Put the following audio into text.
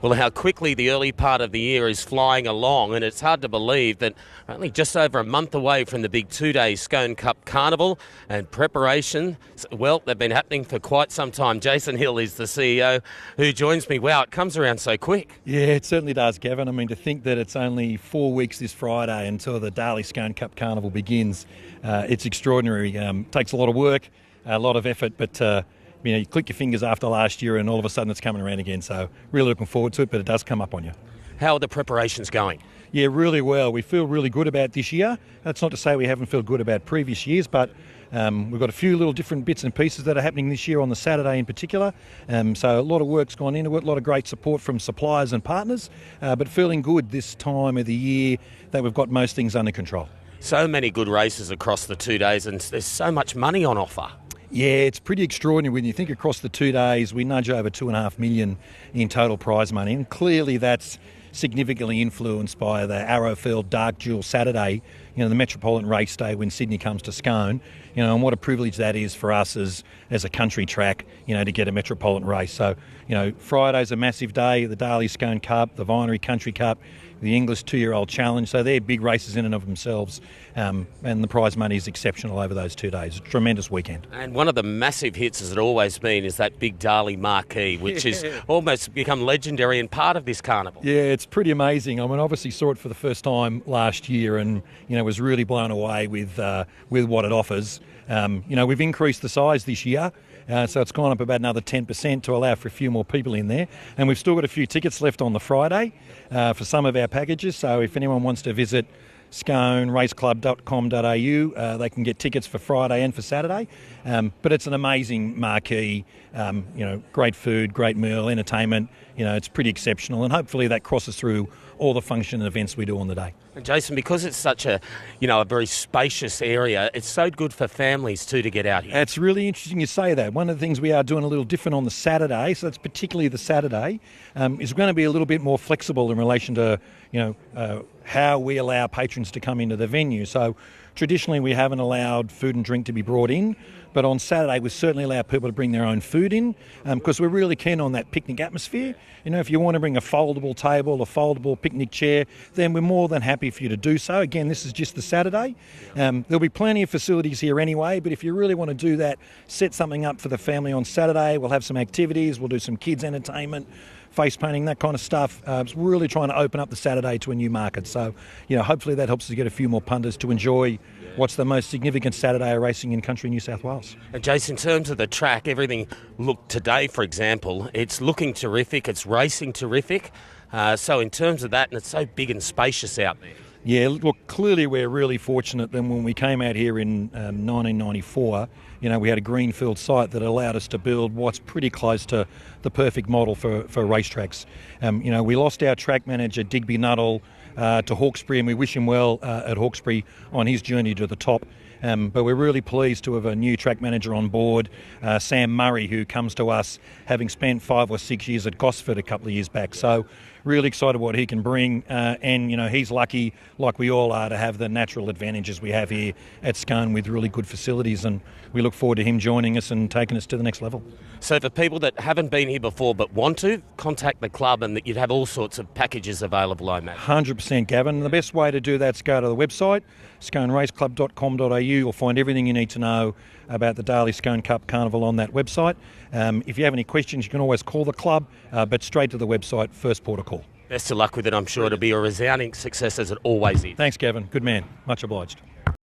Well, how quickly the early part of the year is flying along, and it's hard to believe that only just over a month away from the big two-day Scone Cup Carnival, and preparation, well, they've been happening for quite some time. Jason Hill is the CEO who joins me. Wow, it comes around so quick. Yeah, it certainly does, Gavin. I mean, to think that it's only 4 weeks this Friday until the daily Scone Cup Carnival begins, it's extraordinary. Takes a lot of work, a lot of effort, but you click your fingers after last year and all of a sudden it's coming around again. So really looking forward to it, but it does come up on you. How are the preparations going? Yeah, really well. We feel really good about this year. That's not to say we haven't felt good about previous years, but we've got a few little different bits and pieces that are happening this year on the Saturday in particular. So a lot of work's gone into it, a lot of great support from suppliers and partners, but feeling good this time of the year that we've got most things under control. So many good races across the 2 days, and there's so much money on offer. Yeah, it's pretty extraordinary when you think across the 2 days we nudge over $2.5 million in total prize money, and clearly that's significantly influenced by the Arrowfield Dark Jewel Saturday, the Metropolitan Race Day when Sydney comes to Scone, and what a privilege that is for us as a country track, to get a Metropolitan race. So, Friday's a massive day, the Daily Scone Cup, the Vinery Country Cup, the English 2-year-old Challenge, so they're big races in and of themselves, and the prize money is exceptional over those 2 days. A tremendous weekend. And one of the massive hits, as it always been, is that big Darley marquee, which is almost become legendary and part of this carnival. Yeah, it's pretty amazing. I mean, obviously saw it for the first time last year and, was really blown away with what it offers. We've increased the size this year. So it's gone up about another 10% to allow for a few more people in there. And we've still got a few tickets left on the Friday for some of our packages. So if anyone wants to visit sconeraceclub.com.au, they can get tickets for Friday and for Saturday. But it's an amazing marquee, great food, great meal, entertainment. It's pretty exceptional. And hopefully that crosses through all the function and events we do on the day. And Jason, because it's such a very spacious area, it's so good for families too to get out here. It's really interesting you say that. One of the things we are doing a little different on the Saturday, so that's particularly the Saturday, is going to be a little bit more flexible in relation to how we allow patrons to come into the venue. So traditionally we haven't allowed food and drink to be brought in, but on Saturday we certainly allow people to bring their own food in because we're really keen on that picnic atmosphere. If you want to bring a foldable table, a foldable picnic chair, then we're more than happy for you to do so. Again, this is just the Saturday. There'll be plenty of facilities here anyway, but if you really want to do that, set something up for the family on Saturday. We'll have some activities, we'll do some kids entertainment, face painting, that kind of stuff. It's really trying to open up the Saturday to a new market. So, hopefully that helps us get a few more punters to enjoy what's the most significant Saturday of racing in country New South Wales. And Jason, in terms of the track, everything looked today, for example, it's looking terrific, it's racing terrific. So in terms of that, and it's so big and spacious out there. Yeah, look, clearly we're really fortunate that when we came out here in 1994, we had a greenfield site that allowed us to build what's pretty close to the perfect model for racetracks. We lost our track manager, Digby Nuttall, to Hawkesbury, and we wish him well at Hawkesbury on his journey to the top. But we're really pleased to have a new track manager on board, Sam Murray, who comes to us having spent 5 or 6 years at Gosford a couple of years back. So really excited what he can bring, and he's lucky, like we all are, to have the natural advantages we have here at Scone with really good facilities, and we look forward to him joining us and taking us to the next level. So for people that haven't been here before but want to, contact the club and you'd have all sorts of packages available, I imagine. 100%, Gavin. The best way to do that is go to the website, sconeraceclub.com.au. You'll find everything you need to know about the Daily Scone Cup Carnival on that website. If you have any questions, you can always call the club, but straight to the website, first port of call. Best of luck with it. I'm sure it'll be a resounding success as it always is. Thanks, Gavin. Good man. Much obliged.